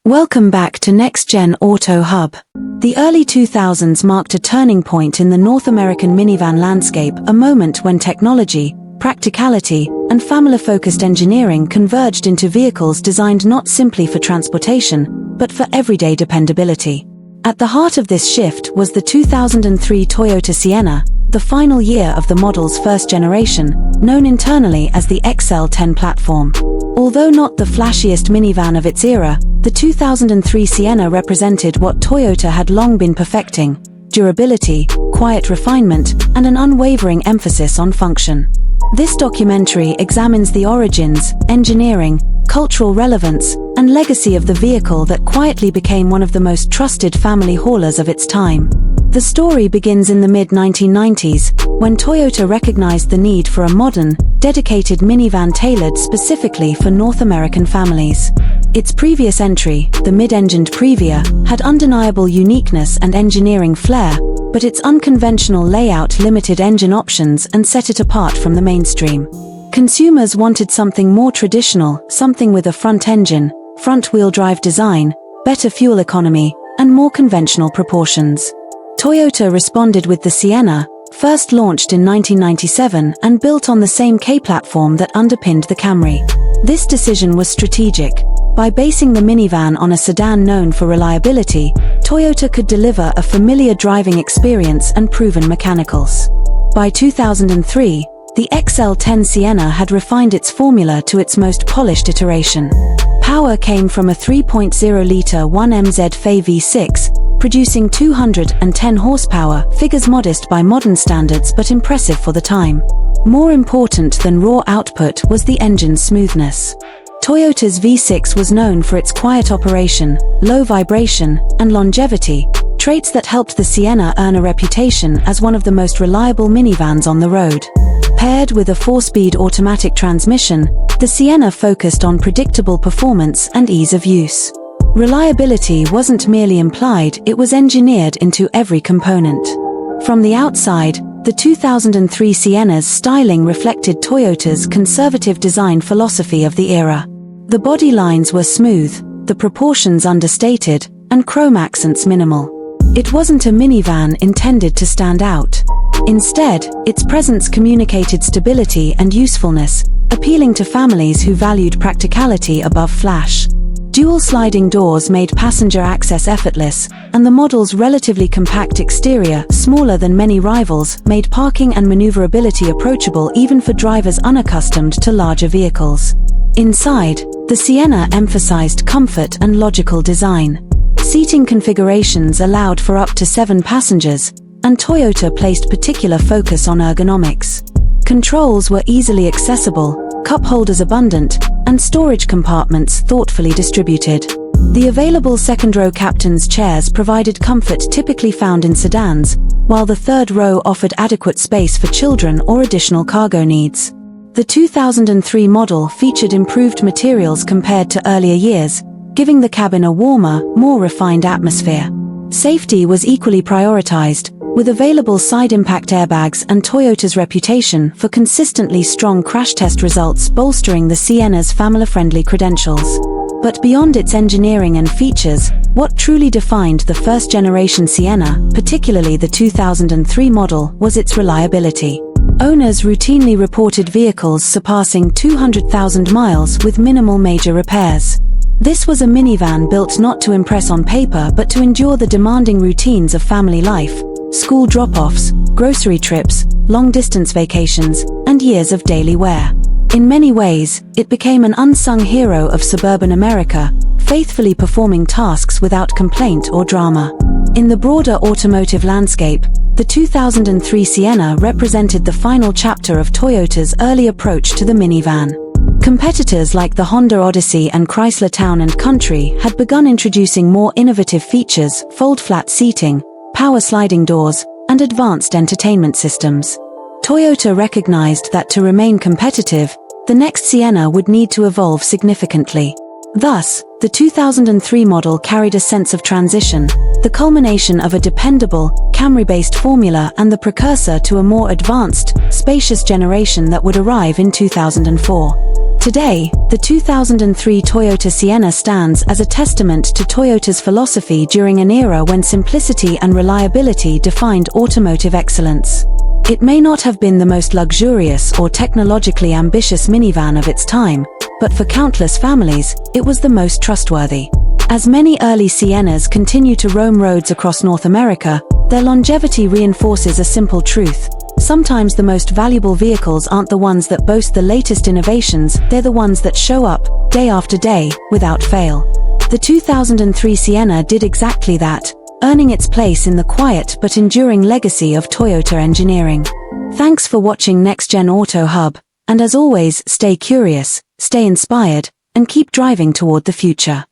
Welcome back to Next Gen Auto Hub. The early 2000s marked a turning point in the North American minivan landscape, a moment when technology, practicality, and family-focused engineering converged into vehicles designed not simply for transportation, but for everyday dependability. At the heart of this shift was the 2003 Toyota Sienna, the final year of the model's first generation, known internally as the XL10 platform. Although not the flashiest minivan of its era, the 2003 Sienna represented what Toyota had long been perfecting: durability, quiet refinement, and an unwavering emphasis on function. This documentary examines the origins, engineering, cultural relevance, and legacy of the vehicle that quietly became one of the most trusted family haulers of its time. The story begins in the mid-1990s, when Toyota recognized the need for a modern, dedicated minivan tailored specifically for North American families. Its previous entry, the mid-engined Previa, had undeniable uniqueness and engineering flair, but its unconventional layout limited engine options and set it apart from the mainstream. Consumers wanted something more traditional, something with a front engine, front-wheel drive design, better fuel economy, and more conventional proportions. Toyota responded with the Sienna, first launched in 1997 and built on the same K-platform that underpinned the Camry. This decision was strategic. By basing the minivan on a sedan known for reliability, Toyota could deliver a familiar driving experience and proven mechanicals. By 2003, the XL10 Sienna had refined its formula to its most polished iteration. Power came from a 3.0-litre 1MZ FE V6, producing 210 horsepower, figures modest by modern standards but impressive for the time. More important than raw output was the engine's smoothness. Toyota's V6 was known for its quiet operation, low vibration, and longevity, traits that helped the Sienna earn a reputation as one of the most reliable minivans on the road. Paired with a 4-speed automatic transmission, the Sienna focused on predictable performance and ease of use. Reliability wasn't merely implied, it was engineered into every component. From the outside, the 2003 Sienna's styling reflected Toyota's conservative design philosophy of the era. The body lines were smooth, the proportions understated, and chrome accents minimal. It wasn't a minivan intended to stand out. Instead, its presence communicated stability and usefulness, appealing to families who valued practicality above flash. Dual sliding doors made passenger access effortless, and the model's relatively compact exterior, smaller than many rivals, made parking and maneuverability approachable even for drivers unaccustomed to larger vehicles. Inside, the Sienna emphasized comfort and logical design. Seating configurations allowed for up to 7 passengers, and Toyota placed particular focus on ergonomics. Controls were easily accessible, cup holders abundant, and storage compartments thoughtfully distributed. The available second-row captain's chairs provided comfort typically found in sedans, while the third row offered adequate space for children or additional cargo needs. The 2003 model featured improved materials compared to earlier years, giving the cabin a warmer, more refined atmosphere. Safety was equally prioritized, with available side impact airbags and Toyota's reputation for consistently strong crash test results bolstering the Sienna's family-friendly credentials. But beyond its engineering and features, what truly defined the first-generation Sienna, particularly the 2003 model, was its reliability. Owners routinely reported vehicles surpassing 200,000 miles with minimal major repairs. This was a minivan built not to impress on paper but to endure the demanding routines of family life: school drop-offs, grocery trips, long-distance vacations, and years of daily wear. In many ways, it became an unsung hero of suburban America, faithfully performing tasks without complaint or drama. In the broader automotive landscape, the 2003 Sienna represented the final chapter of Toyota's early approach to the minivan. Competitors like the Honda Odyssey and Chrysler Town & Country had begun introducing more innovative features: fold-flat seating, power sliding doors, and advanced entertainment systems. Toyota recognized that to remain competitive, the next Sienna would need to evolve significantly. Thus, the 2003 model carried a sense of transition, the culmination of a dependable, Camry-based formula and the precursor to a more advanced, spacious generation that would arrive in 2004. Today, the 2003 Toyota Sienna stands as a testament to Toyota's philosophy during an era when simplicity and reliability defined automotive excellence. It may not have been the most luxurious or technologically ambitious minivan of its time, but for countless families, it was the most trustworthy. As many early Siennas continue to roam roads across North America, their longevity reinforces a simple truth. Sometimes the most valuable vehicles aren't the ones that boast the latest innovations, they're the ones that show up, day after day, without fail. The 2003 Sienna did exactly that, earning its place in the quiet but enduring legacy of Toyota engineering. Thanks for watching Next Gen Auto Hub, and as always, stay curious, stay inspired, and keep driving toward the future.